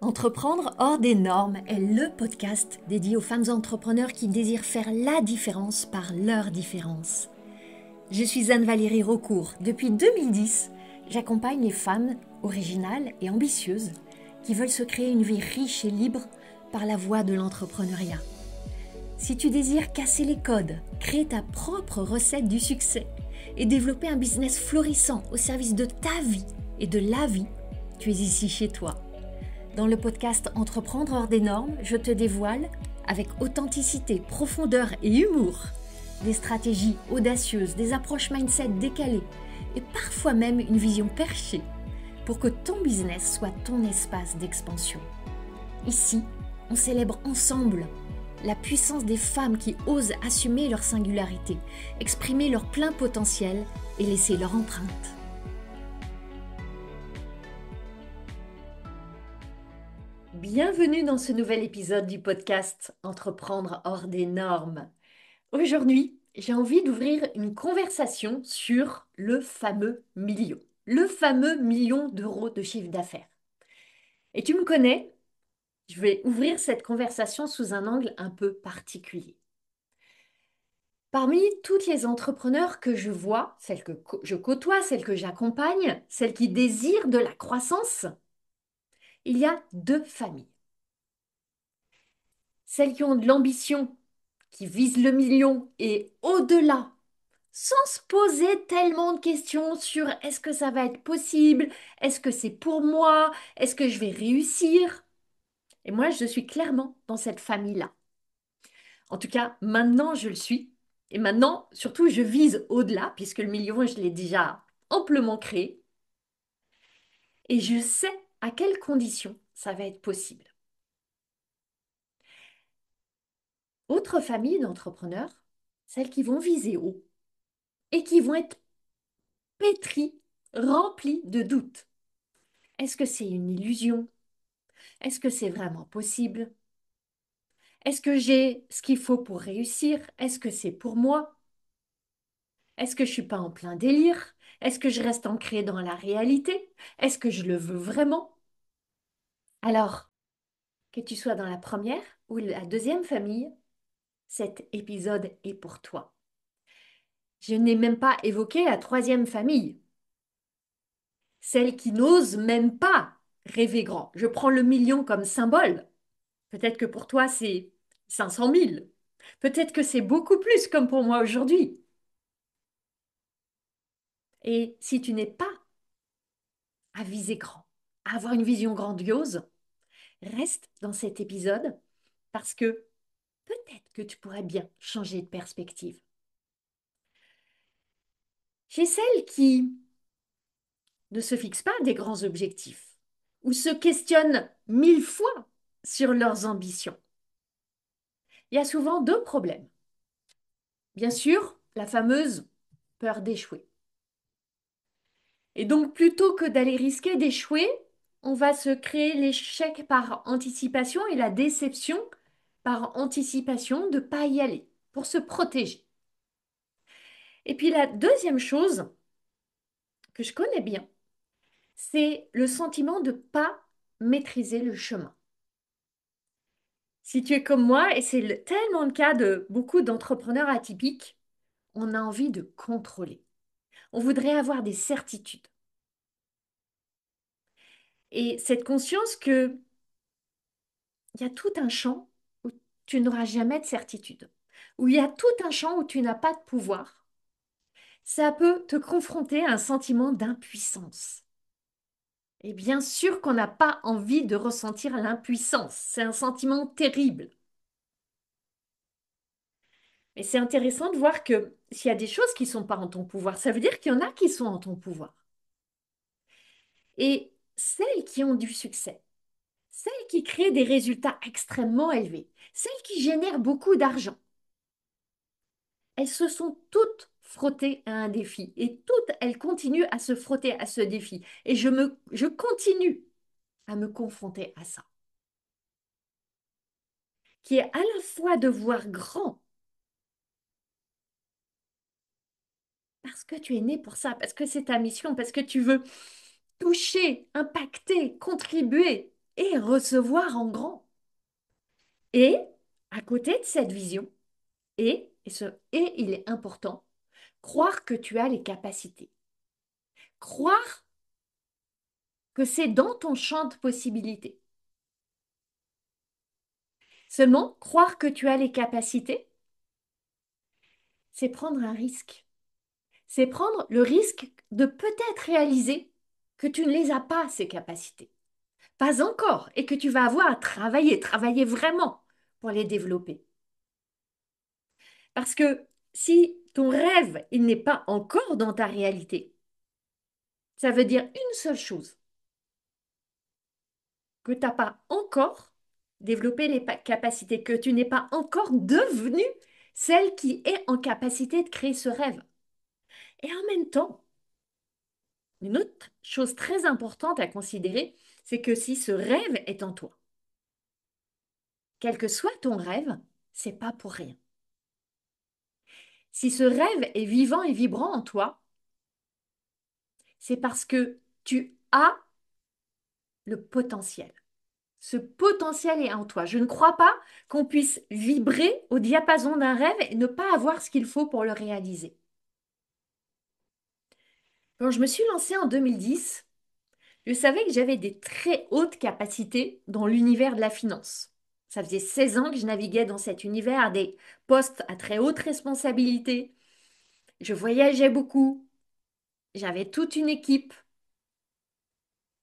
Entreprendre hors des normes est le podcast dédié aux femmes entrepreneurs qui désirent faire la différence par leur différence. Je suis Anne-Valérie Raucourt. Depuis 2010, j'accompagne les femmes originales et ambitieuses qui veulent se créer une vie riche et libre par la voie de l'entrepreneuriat. Si tu désires casser les codes, créer ta propre recette du succès et développer un business florissant au service de ta vie et de la vie, tu es ici chez toi. Dans le podcast Entreprendre hors des normes, je te dévoile, avec authenticité, profondeur et humour, des stratégies audacieuses, des approches mindset décalées et parfois même une vision perchée pour que ton business soit ton espace d'expansion. Ici, on célèbre ensemble la puissance des femmes qui osent assumer leur singularité, exprimer leur plein potentiel et laisser leur empreinte. Bienvenue dans ce nouvel épisode du podcast Entreprendre hors des normes. Aujourd'hui, j'ai envie d'ouvrir une conversation sur le fameux million d'euros de chiffre d'affaires. Et tu me connais, je vais ouvrir cette conversation sous un angle un peu particulier. Parmi toutes les entrepreneurs que je vois, celles que je côtoie, celles que j'accompagne, celles qui désirent de la croissance, il y a deux familles. Celles qui ont de l'ambition, qui visent le million et au-delà, sans se poser tellement de questions sur est-ce que ça va être possible, est-ce que c'est pour moi, est-ce que je vais réussir. Et moi, je suis clairement dans cette famille-là. En tout cas, maintenant, je le suis. Et maintenant, surtout, je vise au-delà, puisque le million, je l'ai déjà amplement créé. Et je sais à quelles conditions ça va être possible. Autre famille d'entrepreneurs, celles qui vont viser haut et qui vont être pétries, remplies de doutes. Est-ce que c'est une illusion? Est-ce que c'est vraiment possible? Est-ce que j'ai ce qu'il faut pour réussir? Est-ce que c'est pour moi? Est-ce que je suis pas en plein délire? Est-ce que je reste ancrée dans la réalité? Est-ce que je le veux vraiment? Alors, que tu sois dans la première ou la deuxième famille, cet épisode est pour toi. Je n'ai même pas évoqué la troisième famille, celle qui n'ose même pas rêver grand. Je prends le million comme symbole. Peut-être que pour toi, c'est 500 000. Peut-être que c'est beaucoup plus comme pour moi aujourd'hui. Et si tu n'es pas à viser grand, à avoir une vision grandiose, reste dans cet épisode parce que peut-être que tu pourrais bien changer de perspective. Chez celles qui ne se fixent pas des grands objectifs ou se questionnent 1000 fois sur leurs ambitions, il y a souvent deux problèmes. Bien sûr, la fameuse peur d'échouer. Et donc, plutôt que d'aller risquer d'échouer, on va se créer l'échec par anticipation et la déception par anticipation de ne pas y aller, pour se protéger. Et puis la deuxième chose que je connais bien, c'est le sentiment de ne pas maîtriser le chemin. Si tu es comme moi, et c'est tellement le cas de beaucoup d'entrepreneurs atypiques, on a envie de contrôler. On voudrait avoir des certitudes. Et cette conscience que il y a tout un champ où tu n'auras jamais de certitude, où il y a tout un champ où tu n'as pas de pouvoir, ça peut te confronter à un sentiment d'impuissance. Et bien sûr qu'on n'a pas envie de ressentir l'impuissance, c'est un sentiment terrible. Mais c'est intéressant de voir que s'il y a des choses qui ne sont pas en ton pouvoir, ça veut dire qu'il y en a qui sont en ton pouvoir. Et celles qui ont du succès, celles qui créent des résultats extrêmement élevés, celles qui génèrent beaucoup d'argent, elles se sont toutes frottées à un défi et toutes elles continuent à se frotter à ce défi. Et je continue à me confronter à ça, qui est à la fois de voir grand, parce que tu es né pour ça, parce que c'est ta mission, parce que tu veux toucher, impacter, contribuer et recevoir en grand. Et à côté de cette vision, et il est important, croire que tu as les capacités. Croire que c'est dans ton champ de possibilités. Seulement, croire que tu as les capacités, c'est prendre un risque. C'est prendre le risque de peut-être réaliser que tu ne les as pas, ces capacités. Pas encore, et que tu vas avoir à travailler vraiment pour les développer. Parce que si ton rêve, il n'est pas encore dans ta réalité, ça veut dire une seule chose, que tu n'as pas encore développé les capacités, que tu n'es pas encore devenue celle qui est en capacité de créer ce rêve. Et en même temps, une autre chose très importante à considérer, c'est que si ce rêve est en toi, quel que soit ton rêve, c'est pas pour rien. Si ce rêve est vivant et vibrant en toi, c'est parce que tu as le potentiel. Ce potentiel est en toi. Je ne crois pas qu'on puisse vibrer au diapason d'un rêve et ne pas avoir ce qu'il faut pour le réaliser. Quand je me suis lancée en 2010, je savais que j'avais des très hautes capacités dans l'univers de la finance. Ça faisait 16 ans que je naviguais dans cet univers à des postes à très haute responsabilité. Je voyageais beaucoup. J'avais toute une équipe.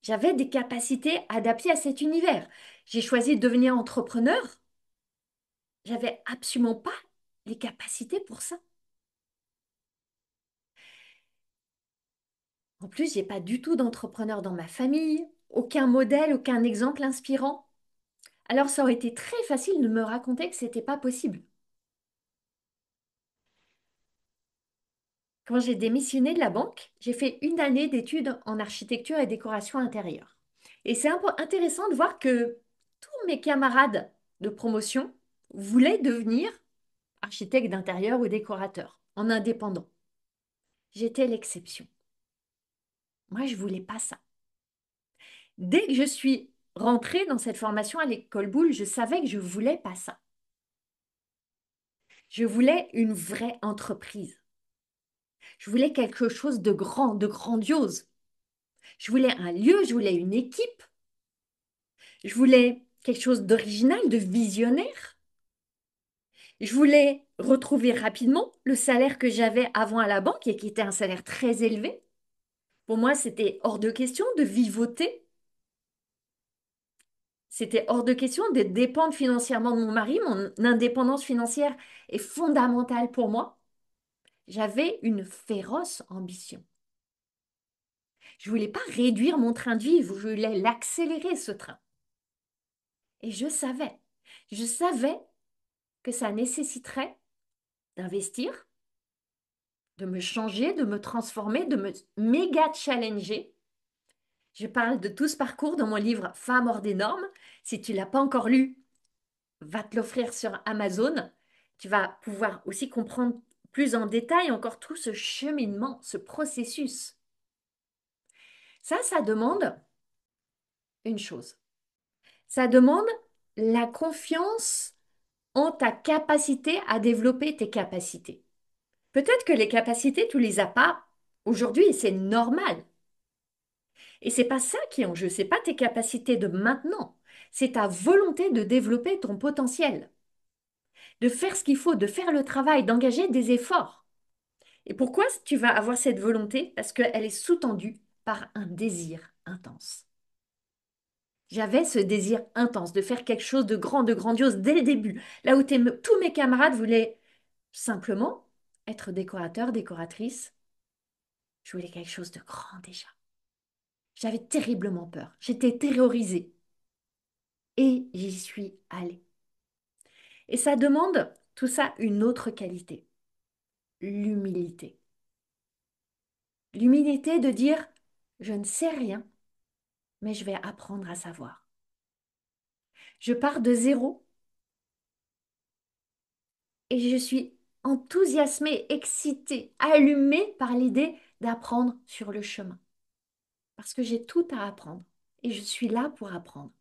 J'avais des capacités adaptées à cet univers. J'ai choisi de devenir entrepreneur. J'avais absolument pas les capacités pour ça. En plus, j'ai pas du tout d'entrepreneur dans ma famille, aucun modèle, aucun exemple inspirant. Alors ça aurait été très facile de me raconter que c'était pas possible. Quand j'ai démissionné de la banque, j'ai fait une année d'études en architecture et décoration intérieure. Et c'est un peu intéressant de voir que tous mes camarades de promotion voulaient devenir architecte d'intérieur ou décorateur en indépendant. J'étais l'exception. Moi, je voulais pas ça. Dès que je suis rentrée dans cette formation à l'école Boulle, je savais que je voulais pas ça. Je voulais une vraie entreprise. Je voulais quelque chose de grand, de grandiose. Je voulais un lieu, je voulais une équipe, je voulais quelque chose d'original, de visionnaire. Je voulais retrouver rapidement le salaire que j'avais avant à la banque et qui était un salaire très élevé. Pour moi, c'était hors de question de vivoter. C'était hors de question de dépendre financièrement de mon mari. Mon indépendance financière est fondamentale pour moi. J'avais une féroce ambition. Je voulais pas réduire mon train de vie, je voulais l'accélérer, ce train. Et je savais que ça nécessiterait d'investir, de me changer, de me transformer, de me méga challenger. Je parle de tout ce parcours dans mon livre Femmes hors des normes. Si tu l'as pas encore lu, va te l'offrir sur Amazon. Tu vas pouvoir aussi comprendre plus en détail encore tout ce cheminement, ce processus. Ça demande une chose. Ça demande la confiance en ta capacité à développer tes capacités. Peut-être que les capacités, tu les as pas aujourd'hui et c'est normal. Et c'est pas ça qui est en jeu, c'est pas tes capacités de maintenant, c'est ta volonté de développer ton potentiel, de faire ce qu'il faut, de faire le travail, d'engager des efforts. Et pourquoi tu vas avoir cette volonté? Parce qu'elle est sous-tendue par un désir intense. J'avais ce désir intense de faire quelque chose de grand, de grandiose dès le début, là où tous mes camarades voulaient simplement être décorateur, décoratrice. Je voulais quelque chose de grand déjà. J'avais terriblement peur. J'étais terrorisée. Et j'y suis allée. Et ça demande tout ça une autre qualité, l'humilité. L'humilité de dire, je ne sais rien, mais je vais apprendre à savoir. Je pars de zéro et je suis enthousiasmée, excitée, allumée par l'idée d'apprendre sur le chemin. Parce que j'ai tout à apprendre et je suis là pour apprendre.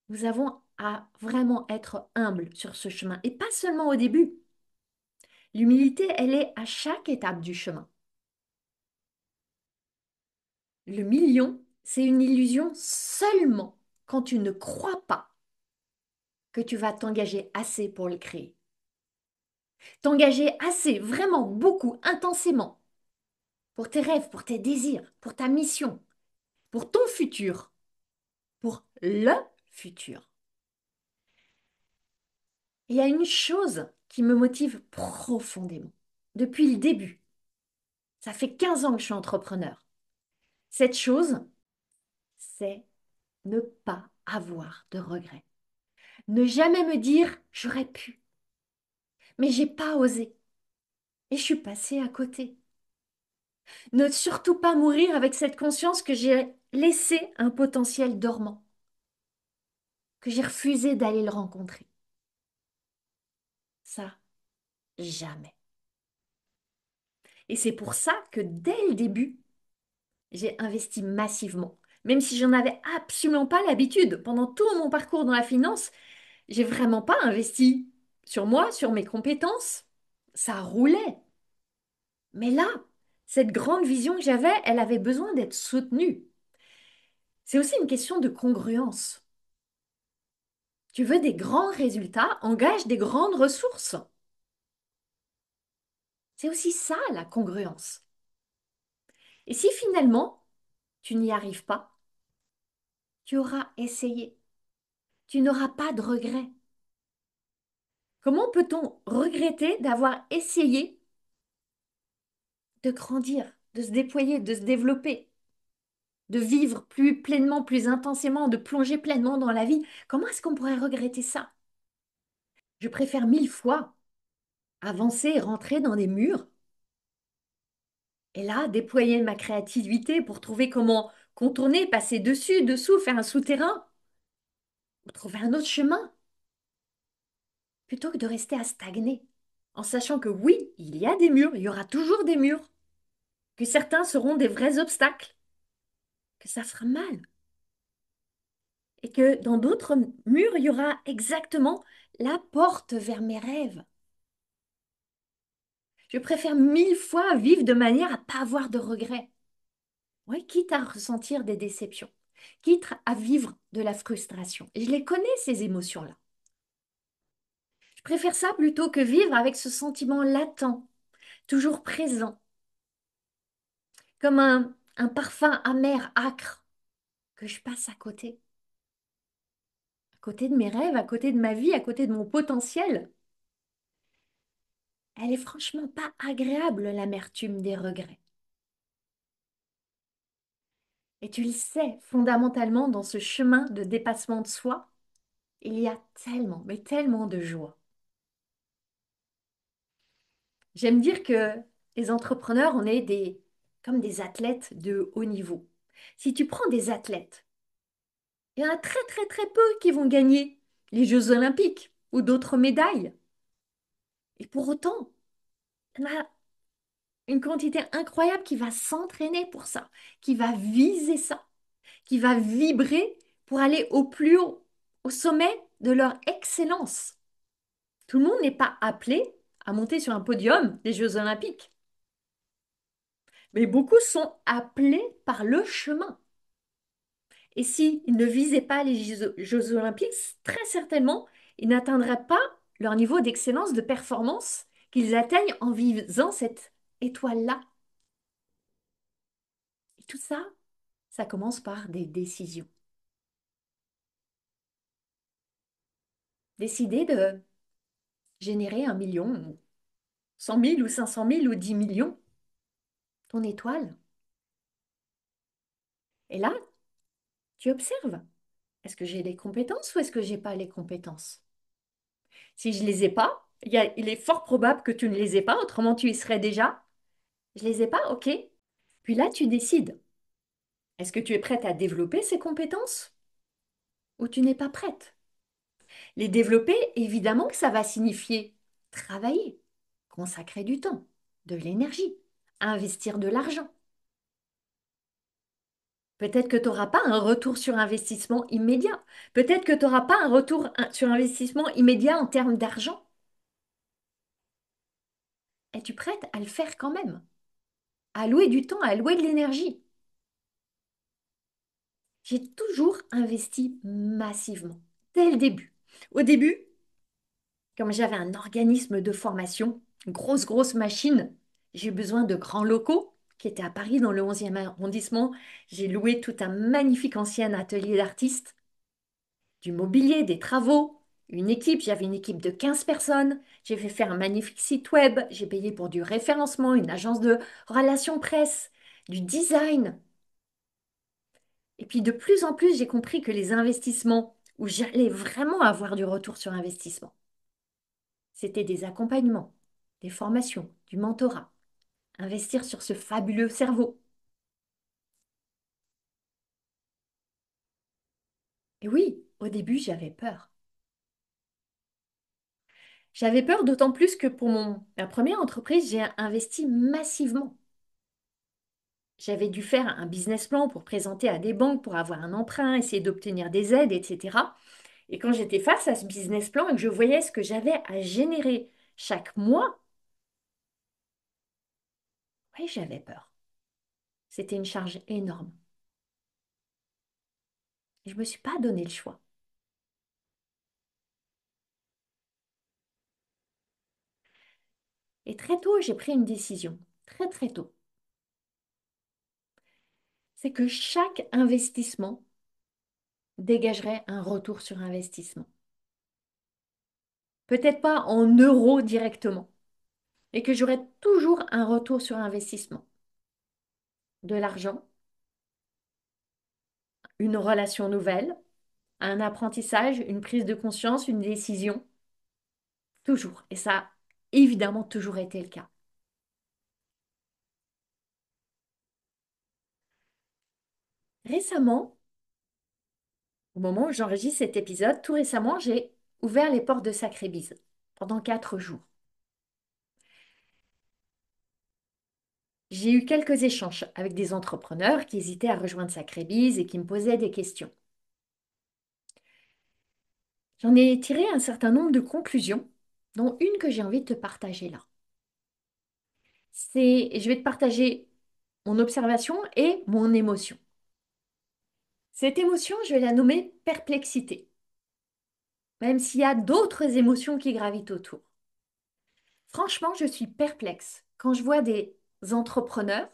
Nous avons à vraiment être humbles sur ce chemin, et pas seulement au début. L'humilité, elle est à chaque étape du chemin. Le million, c'est une illusion seulement quand tu ne crois pas que tu vas t'engager assez pour le créer. T'engager assez, vraiment beaucoup, intensément, pour tes rêves, pour tes désirs, pour ta mission, pour ton futur, pour le futur. Il y a une chose qui me motive profondément, depuis le début. Ça fait 15 ans que je suis entrepreneur. Cette chose, c'est ne pas avoir de regrets. Ne jamais me dire j'aurais pu, mais j'ai pas osé et je suis passée à côté. Ne surtout pas mourir avec cette conscience que j'ai laissé un potentiel dormant, que j'ai refusé d'aller le rencontrer. Ça, jamais. Et c'est pour ça que dès le début, j'ai investi massivement. Même si j'en avais absolument pas l'habitude. Pendant tout mon parcours dans la finance, j'ai vraiment pas investi sur moi, sur mes compétences. Ça roulait. Mais là, cette grande vision que j'avais, elle avait besoin d'être soutenue. C'est aussi une question de congruence. Tu veux des grands résultats, engage des grandes ressources. C'est aussi ça, la congruence. Et si finalement, tu n'y arrives pas, tu auras essayé. Tu n'auras pas de regrets. Comment peut-on regretter d'avoir essayé de grandir, de se déployer, de se développer, de vivre plus pleinement, plus intensément, de plonger pleinement dans la vie? Comment est-ce qu'on pourrait regretter ça? Je préfère 1000 fois avancer et rentrer dans des murs et là, déployer ma créativité pour trouver comment contourner, passer dessus, dessous, faire un souterrain, ou trouver un autre chemin, plutôt que de rester à stagner, en sachant que oui, il y a des murs, il y aura toujours des murs, que certains seront des vrais obstacles, que ça fera mal, et que dans d'autres murs, il y aura exactement la porte vers mes rêves. Je préfère 1000 fois vivre de manière à pas avoir de regrets. Oui, quitte à ressentir des déceptions, quitte à vivre de la frustration. Et je les connais, ces émotions-là. Je préfère ça plutôt que vivre avec ce sentiment latent, toujours présent, comme un parfum amer, âcre, que je passe à côté de mes rêves, à côté de ma vie, à côté de mon potentiel. Elle est franchement pas agréable, l'amertume des regrets. Et tu le sais, fondamentalement, dans ce chemin de dépassement de soi, il y a tellement, mais tellement de joie. J'aime dire que les entrepreneurs, on est comme des athlètes de haut niveau. Si tu prends des athlètes, il y en a très très très peu qui vont gagner les Jeux olympiques ou d'autres médailles. Et pour autant, il y en a une quantité incroyable qui va s'entraîner pour ça, qui va viser ça, qui va vibrer pour aller au plus haut, au sommet de leur excellence. Tout le monde n'est pas appelé à monter sur un podium des Jeux olympiques, mais beaucoup sont appelés par le chemin. Et s'ils ne visaient pas les Jeux olympiques, très certainement, ils n'atteindraient pas leur niveau d'excellence, de performance qu'ils atteignent en visant cette étoile-là. Et tout ça, ça commence par des décisions. Décider de générer 1 million, ou 100 000 ou 500 000 ou 10 millions, ton étoile. Et là, tu observes. Est-ce que j'ai les compétences ou est-ce que j'ai pas les compétences? Si je les ai pas, il est fort probable que tu ne les aies pas, autrement tu y serais déjà. Je les ai pas, ok. Puis là, tu décides. Est-ce que tu es prête à développer ces compétences ou tu n'es pas prête? Les développer, évidemment que ça va signifier travailler, consacrer du temps, de l'énergie, investir de l'argent. Peut-être que tu n'auras pas un retour sur investissement immédiat. Peut-être que tu n'auras pas un retour sur investissement immédiat en termes d'argent. Es-tu prête à le faire quand même? À allouer du temps, à allouer de l'énergie? J'ai toujours investi massivement, dès le début. Au début, comme j'avais un organisme de formation, une grosse machine, j'ai eu besoin de grands locaux qui étaient à Paris dans le 11e arrondissement. J'ai loué tout un magnifique ancien atelier d'artistes, du mobilier, des travaux, une équipe. J'avais une équipe de 15 personnes. J'ai fait faire un magnifique site web. J'ai payé pour du référencement, une agence de relations presse, du design. Et puis de plus en plus, j'ai compris que les investissements où j'allais vraiment avoir du retour sur investissement, c'était des accompagnements, des formations, du mentorat, investir sur ce fabuleux cerveau. Et oui, au début, j'avais peur. J'avais peur d'autant plus que pour ma première entreprise, j'ai investi massivement. J'avais dû faire un business plan pour présenter à des banques, pour avoir un emprunt, essayer d'obtenir des aides, etc. Et quand j'étais face à ce business plan et que je voyais ce que j'avais à générer chaque mois, oui, j'avais peur. C'était une charge énorme. Et je ne me suis pas donné le choix. Et très tôt, j'ai pris une décision. Très tôt. C'est que chaque investissement dégagerait un retour sur investissement. Peut-être pas en euros directement, et que j'aurais toujours un retour sur investissement. De l'argent, une relation nouvelle, un apprentissage, une prise de conscience, une décision. Toujours. Et ça a évidemment toujours été le cas. Récemment, au moment où j'enregistre cet épisode, tout récemment, j'ai ouvert les portes de Sacré Bise pendant 4 jours. J'ai eu quelques échanges avec des entrepreneurs qui hésitaient à rejoindre Sacrébise et qui me posaient des questions. J'en ai tiré un certain nombre de conclusions, dont une que j'ai envie de te partager là. Je vais te partager mon observation et mon émotion. Cette émotion, je vais la nommer perplexité, même s'il y a d'autres émotions qui gravitent autour. Franchement, je suis perplexe quand je vois des entrepreneurs,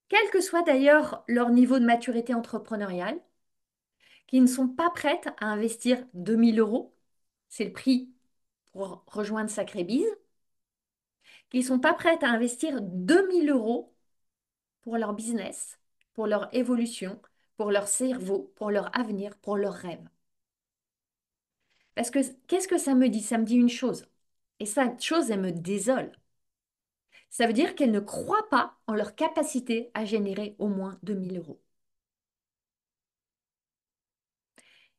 quel que soit d'ailleurs leur niveau de maturité entrepreneuriale, qui ne sont pas prêtes à investir 2 000 euros, c'est le prix pour rejoindre Sacrébise, qui ne sont pas prêtes à investir 2 000 euros pour leur business, pour leur évolution, pour leur cerveau, pour leur avenir, pour leurs rêves. Parce que qu'est-ce que ça me dit? Ça me dit une chose. Et cette chose, elle me désole. Ça veut dire qu'elles ne croient pas en leur capacité à générer au moins 2 000 euros.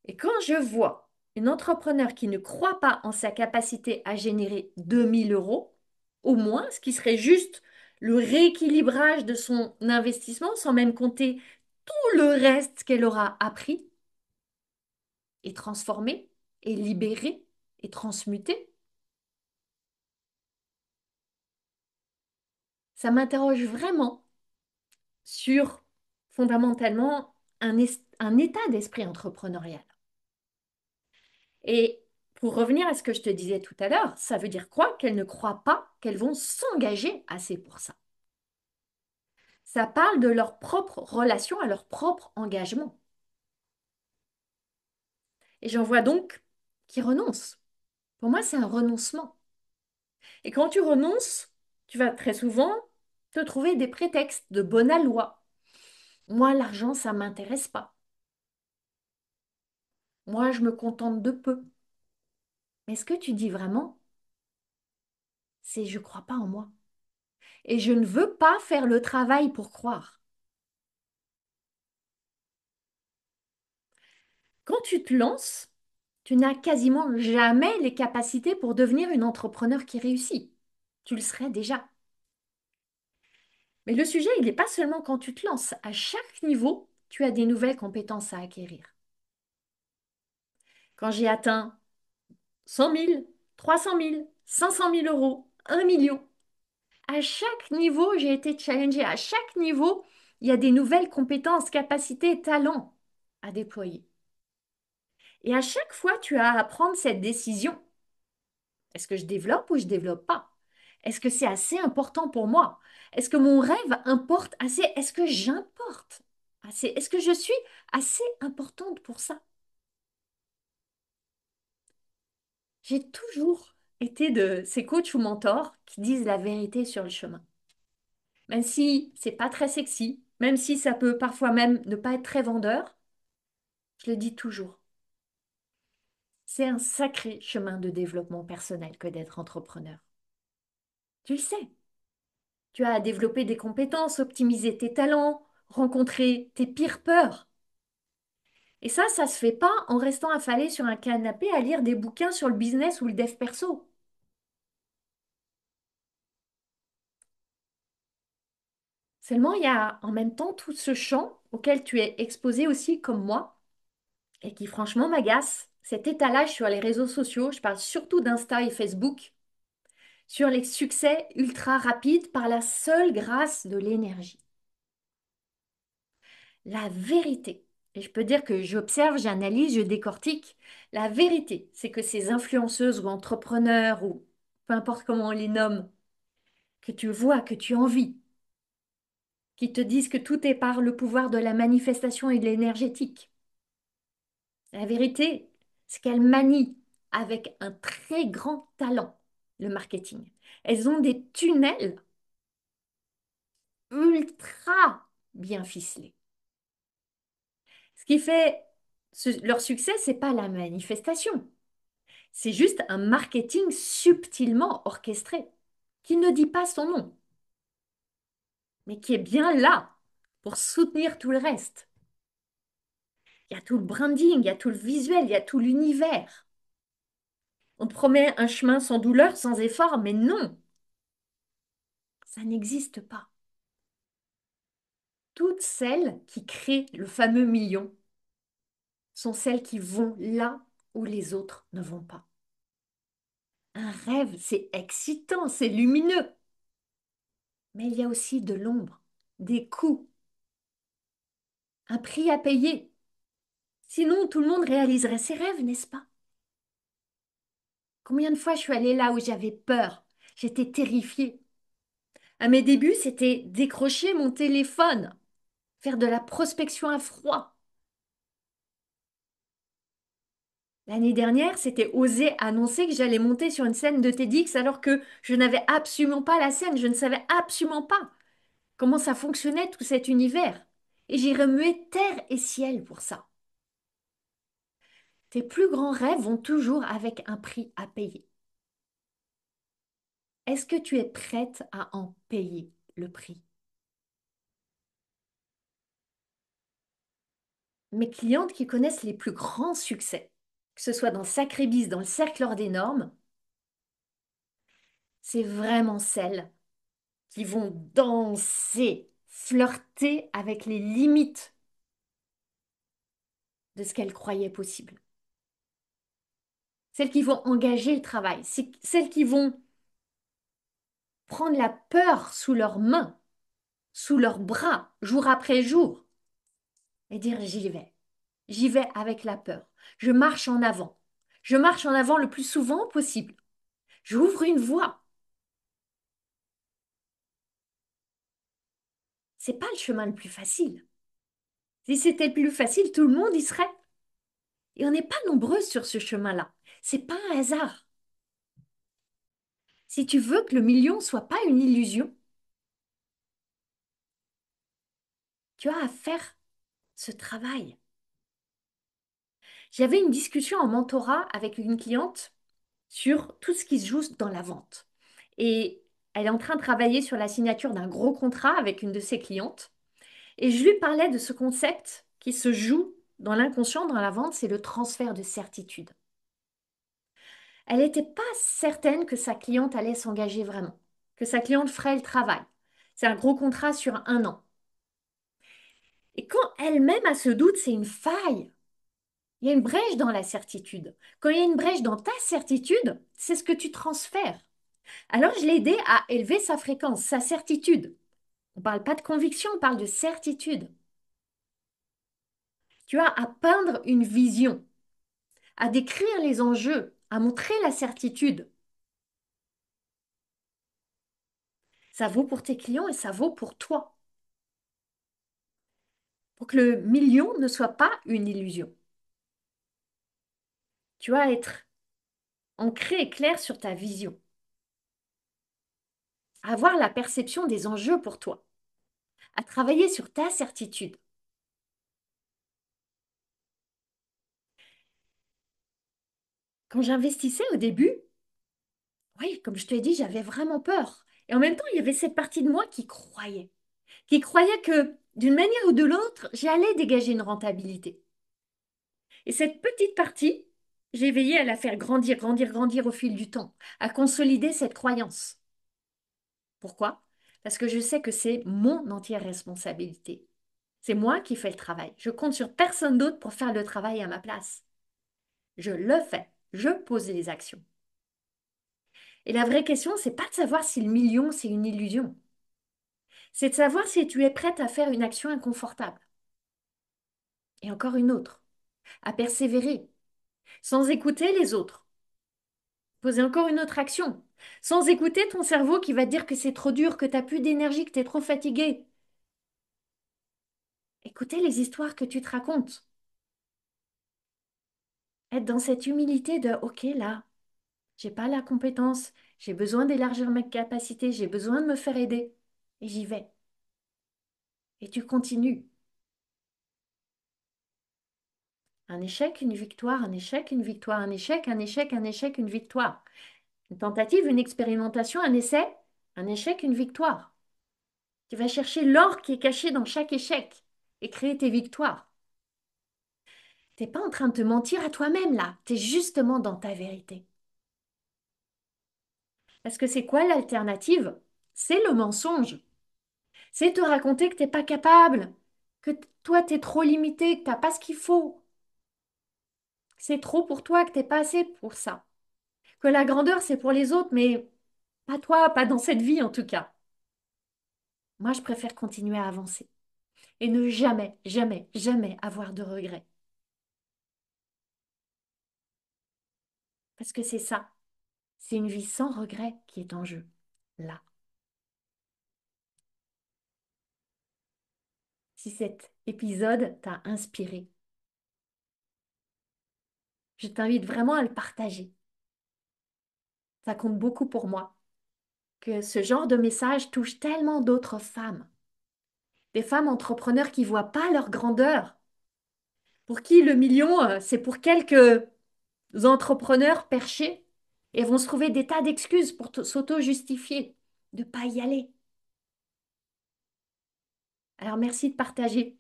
Et quand je vois une entrepreneur qui ne croit pas en sa capacité à générer 2 000 euros, au moins, ce qui serait juste le rééquilibrage de son investissement, sans même compter tout le reste qu'elle aura appris et transformé et libéré et transmuté, ça m'interroge vraiment sur fondamentalement un état d'esprit entrepreneurial. Et pour revenir à ce que je te disais tout à l'heure, ça veut dire quoi? Qu'elles ne croient pas qu'elles vont s'engager assez pour ça. Ça parle de leur propre relation à leur propre engagement. Et j'en vois donc qui renoncent. Pour moi, c'est un renoncement. Et quand tu renonces, tu vas très souvent te trouver des prétextes de bonne aloi. Moi, l'argent, ça ne m'intéresse pas. Moi, je me contente de peu. Mais ce que tu dis vraiment, c'est je ne crois pas en moi. Et je ne veux pas faire le travail pour croire. Quand tu te lances, tu n'as quasiment jamais les capacités pour devenir une entrepreneur qui réussit. Tu le serais déjà. Mais le sujet, il n'est pas seulement quand tu te lances. À chaque niveau, tu as des nouvelles compétences à acquérir. Quand j'ai atteint 100 000, 300 000, 500 000 euros, 1 million, à chaque niveau, j'ai été challengée. À chaque niveau, il y a des nouvelles compétences, capacités, talents à déployer. Et à chaque fois, tu as à prendre cette décision. Est-ce que je développe ou je développe pas? Est-ce que c'est assez important pour moi? Est-ce que mon rêve importe assez? Est-ce que j'importe assez? Est-ce que je suis assez importante pour ça? J'ai toujours été de ces coachs ou mentors qui disent la vérité sur le chemin. Même si c'est pas très sexy, même si ça peut parfois même ne pas être très vendeur, je le dis toujours. C'est un sacré chemin de développement personnel que d'être entrepreneur. Tu le sais. Tu as à développer des compétences, optimiser tes talents, rencontrer tes pires peurs. Et ça se fait pas en restant affalé sur un canapé à lire des bouquins sur le business ou le dev perso. Seulement, il y a en même temps tout ce champ auquel tu es exposé aussi comme moi et qui franchement m'agace. Cet étalage sur les réseaux sociaux, je parle surtout d'Insta et Facebook, sur les succès ultra rapides par la seule grâce de l'énergie. La vérité, et je peux dire que j'observe, j'analyse, je décortique, la vérité, c'est que ces influenceuses ou entrepreneurs ou peu importe comment on les nomme, que tu vois, que tu envies, qui te disent que tout est par le pouvoir de la manifestation et de l'énergétique. La vérité, c'est qu'elles manient avec un très grand talent le marketing. Elles ont des tunnels ultra bien ficelés. Ce qui fait leur succès, c'est pas la manifestation. C'est juste un marketing subtilement orchestré, qui ne dit pas son nom, mais qui est bien là pour soutenir tout le reste. Il y a tout le branding, il y a tout le visuel, il y a tout l'univers. On te promet un chemin sans douleur, sans effort, mais non, ça n'existe pas. Toutes celles qui créent le fameux million sont celles qui vont là où les autres ne vont pas. Un rêve, c'est excitant, c'est lumineux, mais il y a aussi de l'ombre, des coûts, un prix à payer. Sinon, tout le monde réaliserait ses rêves, n'est-ce pas? Combien de fois je suis allée là où j'avais peur? J'étais terrifiée. À mes débuts, c'était décrocher mon téléphone, faire de la prospection à froid. L'année dernière, c'était oser annoncer que j'allais monter sur une scène de TEDx alors que je n'avais absolument pas la scène, je ne savais absolument pas comment ça fonctionnait tout cet univers. Et j'ai remué terre et ciel pour ça. Tes plus grands rêves vont toujours avec un prix à payer. Est-ce que tu es prête à en payer le prix? Mes clientes qui connaissent les plus grands succès, que ce soit dans Sacré Biz, dans le cercle hors des normes, c'est vraiment celles qui vont danser, flirter avec les limites de ce qu'elles croyaient possible. Celles qui vont engager le travail, celles qui vont prendre la peur sous leurs mains, sous leurs bras, jour après jour, et dire j'y vais. J'y vais avec la peur. Je marche en avant. Je marche en avant le plus souvent possible. J'ouvre une voie. C'est pas le chemin le plus facile. Si c'était le plus facile, tout le monde y serait. Et on n'est pas nombreux sur ce chemin-là. C'est pas un hasard. Si tu veux que le million soit pas une illusion, tu as à faire ce travail. J'avais une discussion en mentorat avec une cliente sur tout ce qui se joue dans la vente. Et elle est en train de travailler sur la signature d'un gros contrat avec une de ses clientes. Et je lui parlais de ce concept qui se joue dans l'inconscient, dans la vente, c'est le transfert de certitude. Elle n'était pas certaine que sa cliente allait s'engager vraiment, que sa cliente ferait le travail. C'est un gros contrat sur 1 an. Et quand elle-même a ce doute, c'est une faille. Il y a une brèche dans la certitude. Quand il y a une brèche dans ta certitude, c'est ce que tu transfères. Alors, je l'ai aidé à élever sa fréquence, sa certitude. On ne parle pas de conviction, on parle de certitude. Tu as à peindre une vision, à décrire les enjeux, à montrer la certitude. Ça vaut pour tes clients et ça vaut pour toi. Pour que le million ne soit pas une illusion. Tu vas être ancré et clair sur ta vision. À avoir la perception des enjeux pour toi. À travailler sur ta certitude. Quand j'investissais au début, oui, comme je te l'ai dit, j'avais vraiment peur. Et en même temps, il y avait cette partie de moi qui croyait que d'une manière ou de l'autre, j'allais dégager une rentabilité. Et cette petite partie, j'ai veillé à la faire grandir, grandir, grandir au fil du temps, à consolider cette croyance. Pourquoi? Parce que je sais que c'est mon entière responsabilité. C'est moi qui fais le travail. Je compte sur personne d'autre pour faire le travail à ma place. Je le fais. Je pose les actions. Et la vraie question, c'est pas de savoir si le million, c'est une illusion. C'est de savoir si tu es prête à faire une action inconfortable. Et encore une autre, à persévérer, sans écouter les autres. Poser encore une autre action, sans écouter ton cerveau qui va te dire que c'est trop dur, que tu n'as plus d'énergie, que tu es trop fatigué. Écouter les histoires que tu te racontes. Être dans cette humilité de OK, là, j'ai pas la compétence, j'ai besoin d'élargir mes capacités, j'ai besoin de me faire aider. Et j'y vais. Et tu continues. Un échec, une victoire, un échec, une victoire, un échec, un échec, un échec, une victoire. Une tentative, une expérimentation, un essai, un échec, une victoire. Tu vas chercher l'or qui est caché dans chaque échec et créer tes victoires. Tu n'es pas en train de te mentir à toi-même là, tu es justement dans ta vérité. Parce que c'est quoi l'alternative? C'est le mensonge. C'est te raconter que tu n'es pas capable, que toi tu es trop limité, que tu n'as pas ce qu'il faut. C'est trop pour toi, que tu n'es pas assez pour ça. Que la grandeur c'est pour les autres, mais pas toi, pas dans cette vie en tout cas. Moi je préfère continuer à avancer et ne jamais, jamais, jamais avoir de regrets. Parce que c'est ça. C'est une vie sans regret qui est en jeu, là. Si cet épisode t'a inspiré, je t'invite vraiment à le partager. Ça compte beaucoup pour moi, que ce genre de message touche tellement d'autres femmes. Des femmes entrepreneurs qui ne voient pas leur grandeur, pour qui le million, c'est pour quelques entrepreneurs perchés et vont se trouver des tas d'excuses pour s'auto-justifier de ne pas y aller. Alors merci de partager.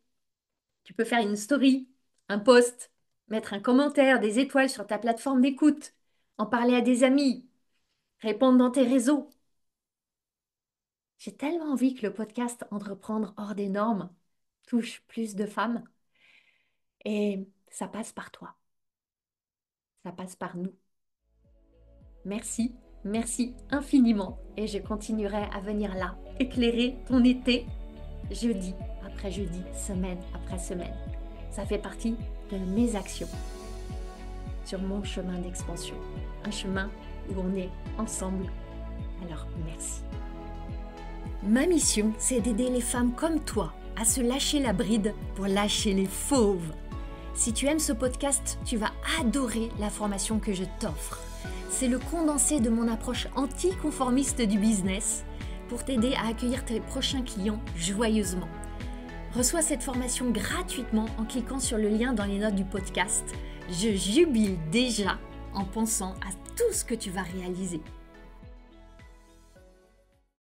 Tu peux faire une story, un post, mettre un commentaire, des étoiles sur ta plateforme d'écoute, en parler à des amis, répondre dans tes réseaux. J'ai tellement envie que le podcast Entreprendre hors des normes touche plus de femmes et ça passe par toi, ça passe par nous. Merci, merci infiniment et je continuerai à venir là, éclairer ton été, jeudi après jeudi, semaine après semaine. Ça fait partie de mes actions sur mon chemin d'expansion. Un chemin où on est ensemble. Alors, merci. Ma mission, c'est d'aider les femmes comme toi à se lâcher la bride pour lâcher les fauves. Si tu aimes ce podcast, tu vas adorer la formation que je t'offre. C'est le condensé de mon approche anticonformiste du business pour t'aider à accueillir tes prochains clients joyeusement. Reçois cette formation gratuitement en cliquant sur le lien dans les notes du podcast. Je jubile déjà en pensant à tout ce que tu vas réaliser.